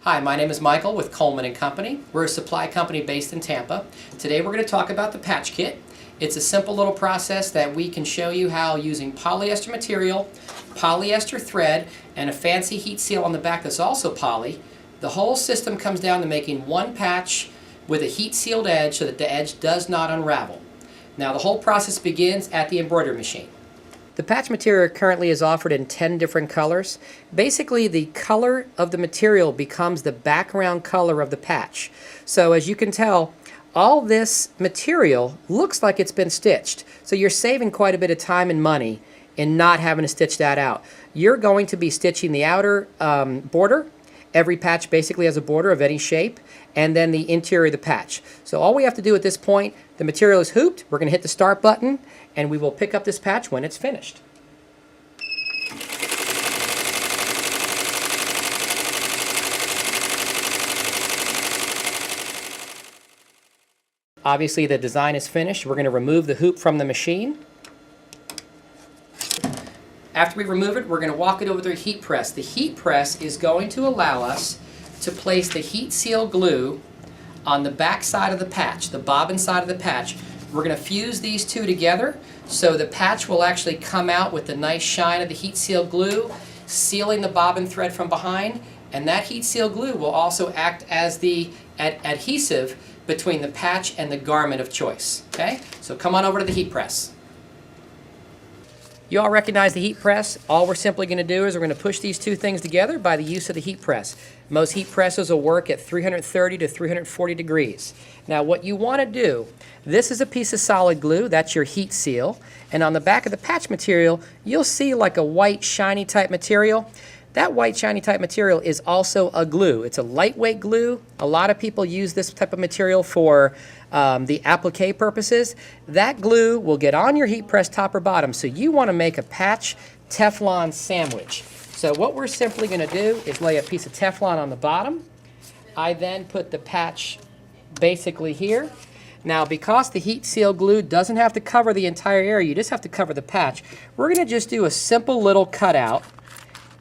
Hi, my name is Michael with Coleman & Company. We're a supply company based in Tampa. Today we're going to talk about the patch kit. It's a simple little process that we can show you how using polyester material, polyester thread, and a fancy heat seal on the back that's also poly, the whole system comes down to making one patch with a heat sealed edge so that the edge does not unravel. Now the whole process begins at the embroidery machine. The patch material currently is offered in 10 different colors. Basically, the color of the material becomes the background color of the patch. So as you can tell, all this material looks like it's been stitched. So you're saving quite a bit of time and money in not having to stitch that out. You're going to be stitching the outer border. Every patch basically has a border of any shape, and then the interior of the patch. So all we have to do at this point, the material is hooped, we're going to hit the start button, and we will pick up this patch when it's finished. Obviously the design is finished. We're going to remove the hoop from the machine. After we remove it, we're going to walk it over to a heat press. The heat press is going to allow us to place the heat seal glue on the back side of the patch, the bobbin side of the patch. We're going to fuse these two together so the patch will actually come out with the nice shine of the heat seal glue, sealing the bobbin thread from behind, and that heat seal glue will also act as the adhesive between the patch and the garment of choice. Okay? So come on over to the heat press. You all recognize the heat press. All we're simply going to do is we're going to push these two things together by the use of the heat press. Most heat presses will work at 330 to 340 degrees. Now what you want to do, this is a piece of solid glue, that's your heat seal, and on the back of the patch material you'll see like a white shiny type material. That white shiny type material is also a glue. It's a lightweight glue. A lot of people use this type of material for the applique purposes. That glue will get on your heat press top or bottom, so you want to make a patch Teflon sandwich. So what we're simply going to do is lay a piece of Teflon on the bottom. I then put the patch basically here. Now because the heat seal glue doesn't have to cover the entire area, you just have to cover the patch, we're going to just do a simple little cutout.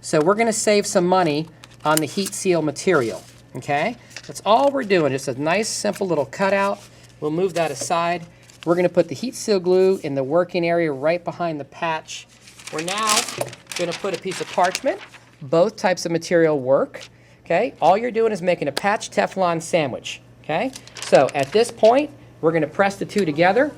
So we're going to save some money on the heat seal material, okay? That's all we're doing, just a nice simple little cutout. We'll move that aside. We're going to put the heat seal glue in the working area right behind the patch. We're now going to put a piece of parchment. Both types of material work, okay? All you're doing is making a patch Teflon sandwich, okay? So at this point, we're going to press the two together,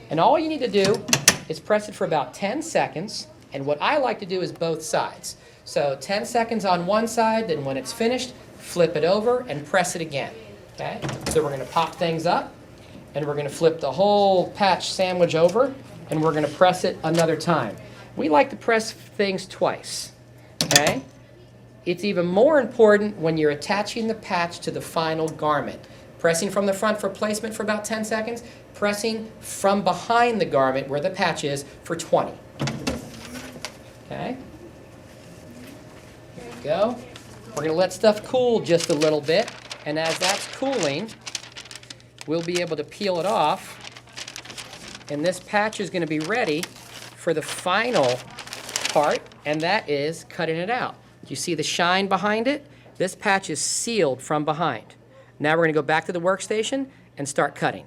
and all you need to do is press it for about 10 seconds, and what I like to do is both sides. So 10 seconds on one side, then when it's finished, flip it over and press it again. Okay? So we're going to pop things up, and we're going to flip the whole patch sandwich over, and we're going to press it another time. We like to press things twice. Okay? It's even more important when you're attaching the patch to the final garment. Pressing from the front for placement for about 10 seconds, pressing from behind the garment where the patch is for 20. Okay? Go. We're going to let stuff cool just a little bit, and as that's cooling, we'll be able to peel it off, and this patch is going to be ready for the final part, and that is cutting it out. Do you see the shine behind it? This patch is sealed from behind. Now we're going to go back to the workstation and start cutting.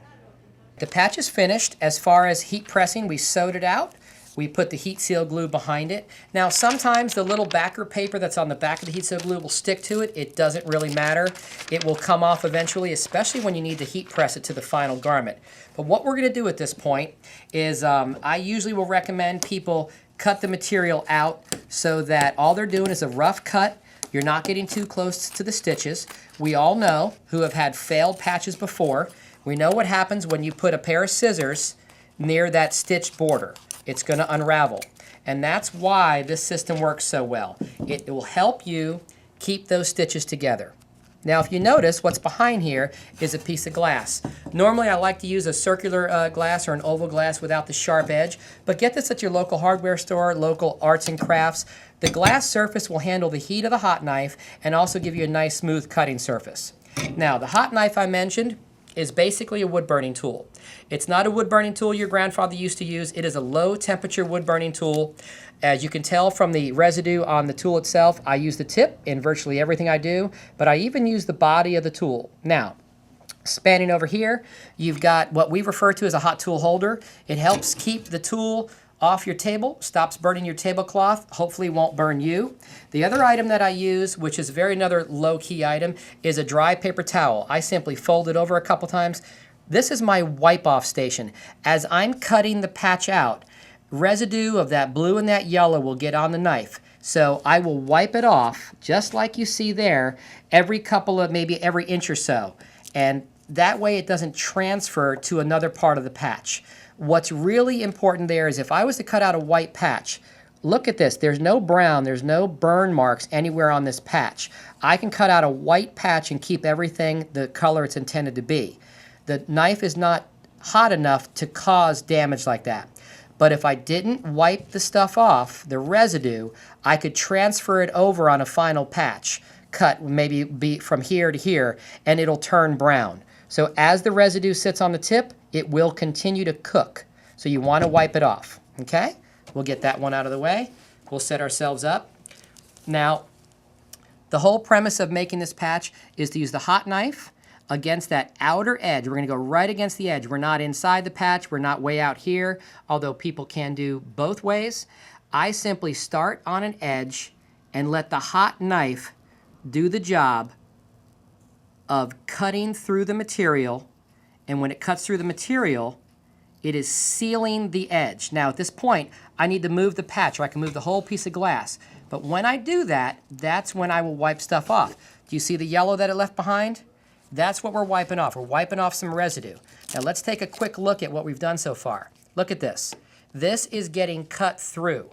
The patch is finished. As far as heat pressing, we sewed it out. We put the heat seal glue behind it. Now sometimes the little backer paper that's on the back of the heat seal glue will stick to it. It doesn't really matter. It will come off eventually, especially when you need to heat press it to the final garment. But what we're going to do at this point is I usually will recommend people cut the material out so that all they're doing is a rough cut. You're not getting too close to the stitches. We all know, who have had failed patches before, we know what happens when you put a pair of scissors near that stitched border. It's going to unravel. And that's why this system works so well. It will help you keep those stitches together. Now if you notice, what's behind here is a piece of glass. Normally I like to use a circular glass or an oval glass without the sharp edge, but get this at your local hardware store, local arts and crafts. The glass surface will handle the heat of the hot knife and also give you a nice smooth cutting surface. Now the hot knife I mentioned, is basically a wood burning tool. It's not a wood burning tool your grandfather used to use. It is a low temperature wood burning tool. As you can tell from the residue on the tool itself, I use the tip in virtually everything I do, but I even use the body of the tool. Now, spanning over here, you've got what we refer to as a hot tool holder. It helps keep the tool off your table, stops burning your tablecloth, hopefully won't burn you. The other item that I use, which is another low-key item, is a dry paper towel. I simply fold it over a couple times. This is my wipe-off station. As I'm cutting the patch out, residue of that blue and that yellow will get on the knife. So I will wipe it off, just like you see there, maybe every inch or so. And that way it doesn't transfer to another part of the patch. What's really important there is if I was to cut out a white patch, look at this, there's no brown, there's no burn marks anywhere on this patch. I can cut out a white patch and keep everything the color it's intended to be. The knife is not hot enough to cause damage like that. But if I didn't wipe the stuff off, the residue, I could transfer it over on a final patch, cut maybe be from here to here, and it'll turn brown. So as the residue sits on the tip, it will continue to cook. So you want to wipe it off, okay? We'll get that one out of the way. We'll set ourselves up. Now, the whole premise of making this patch is to use the hot knife against that outer edge. We're going to go right against the edge. We're not inside the patch. We're not way out here, although people can do both ways. I simply start on an edge and let the hot knife do the job of cutting through the material, and when it cuts through the material, it is sealing the edge. Now at this point, I need to move the patch, or I can move the whole piece of glass. But when I do that, that's when I will wipe stuff off. Do you see the yellow that it left behind? That's what we're wiping off. We're wiping off some residue. Now let's take a quick look at what we've done so far. Look at this. This is getting cut through.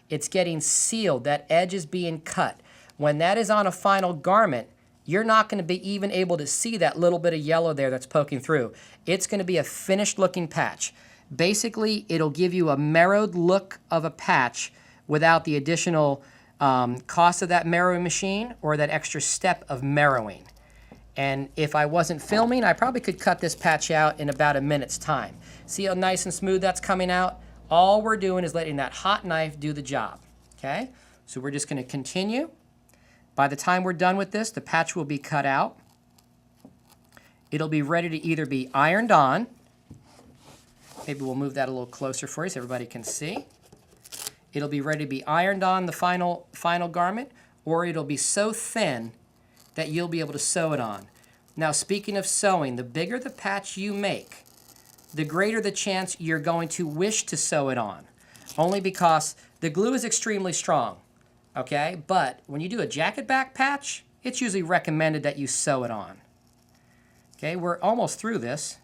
It's getting sealed. That edge is being cut. When that is on a final garment, you're not going to be even able to see that little bit of yellow there that's poking through. It's going to be a finished looking patch. Basically, it'll give you a marrowed look of a patch without the additional cost of that marrowing machine or that extra step of marrowing. And if I wasn't filming, I probably could cut this patch out in about a minute's time. See how nice and smooth that's coming out? All we're doing is letting that hot knife do the job, okay? So we're just going to continue. By the time we're done with this, the patch will be cut out. It'll be ready to either be ironed on. Maybe we'll move that a little closer for you so everybody can see. It'll be ready to be ironed on the final garment, or it'll be so thin that you'll be able to sew it on. Now, speaking of sewing, the bigger the patch you make, the greater the chance you're going to wish to sew it on, only because the glue is extremely strong. Okay, but when you do a jacket back patch, it's usually recommended that you sew it on. Okay, we're almost through this.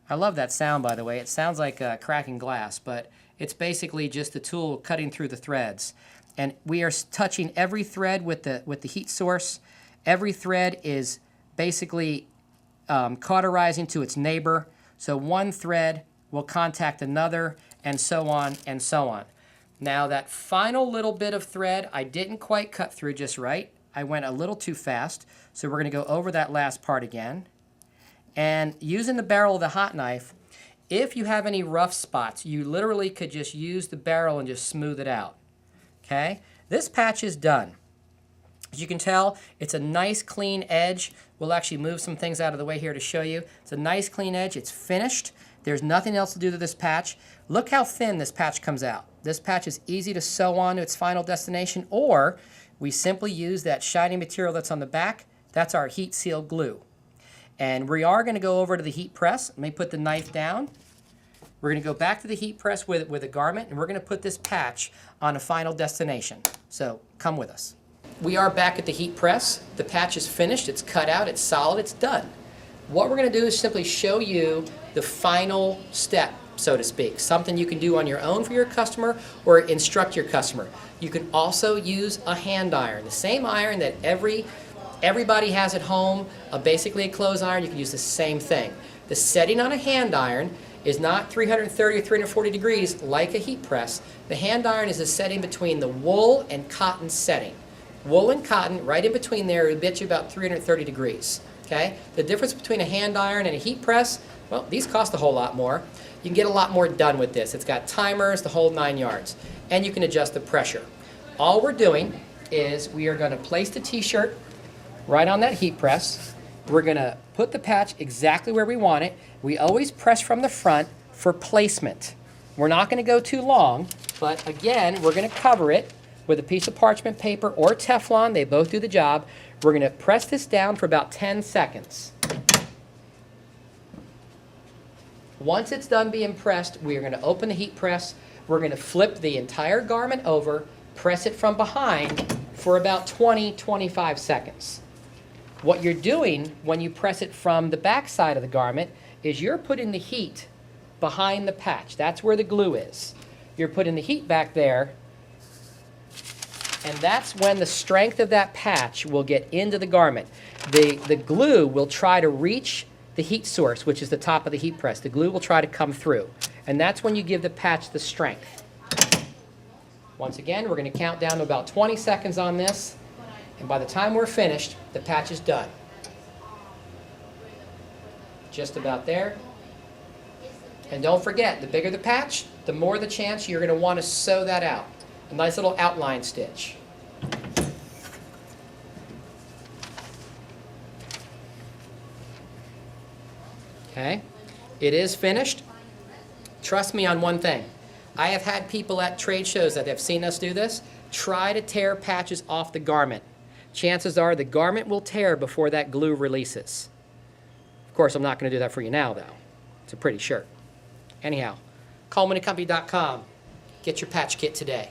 I love that sound, by the way. It sounds like cracking glass, but it's basically just the tool cutting through the threads. And we are touching every thread with the heat source. Every thread is basically cauterizing to its neighbor. So one thread will contact another, and so on and so on. Now that final little bit of thread, I didn't quite cut through just right. I went a little too fast, so we're going to go over that last part again. And using the barrel of the hot knife, if you have any rough spots, you literally could just use the barrel and just smooth it out. Okay? This patch is done. As you can tell, it's a nice clean edge. We'll actually move some things out of the way here to show you. It's a nice clean edge. It's finished. There's nothing else to do to this patch. Look how thin this patch comes out. This patch is easy to sew on to its final destination, or we simply use that shiny material that's on the back. That's our heat sealed glue. And we are going to go over to the heat press. Let me put the knife down. We're going to go back to the heat press with a garment, and we're going to put this patch on a final destination. So come with us. We are back at the heat press. The patch is finished. It's cut out. It's solid. It's done. What we're going to do is simply show you the final step, so to speak. Something you can do on your own for your customer or instruct your customer. You can also use a hand iron, the same iron that everybody has at home, basically a clothes iron. You can use the same thing. The setting on a hand iron is not 330 or 340 degrees like a heat press. The hand iron is a setting between the wool and cotton setting. Wool and cotton, right in between there, it'll get you about 330 degrees. Okay? The difference between a hand iron and a heat press, well, these cost a whole lot more. You can get a lot more done with this. It's got timers, the whole 9 yards. And you can adjust the pressure. All we're doing is we are going to place the t-shirt right on that heat press. We're going to put the patch exactly where we want it. We always press from the front for placement. We're not going to go too long, but again, we're going to cover it with a piece of parchment paper or Teflon. They both do the job. We're going to press this down for about 10 seconds. Once it's done being pressed, we are going to open the heat press. We're going to flip the entire garment over, press it from behind for about 20-25 seconds. What you're doing when you press it from the back side of the garment is you're putting the heat behind the patch. That's where the glue is. You're putting the heat back there, and that's when the strength of that patch will get into the garment. The glue will try to reach the heat source, which is the top of the heat press. The glue will try to come through, and that's when you give the patch the strength. Once again, we're going to count down to about 20 seconds on this, and by the time we're finished, the patch is done. Just about there. And don't forget, the bigger the patch, the more the chance you're going to want to sew that out. A nice little outline stitch. Okay, it is finished. Trust me on one thing. I have had people at trade shows that have seen us do this try to tear patches off the garment. Chances are the garment will tear before that glue releases. Of course, I'm not going to do that for you now, though. It's a pretty shirt. Anyhow, ColemanandCompany.com. Get your patch kit today.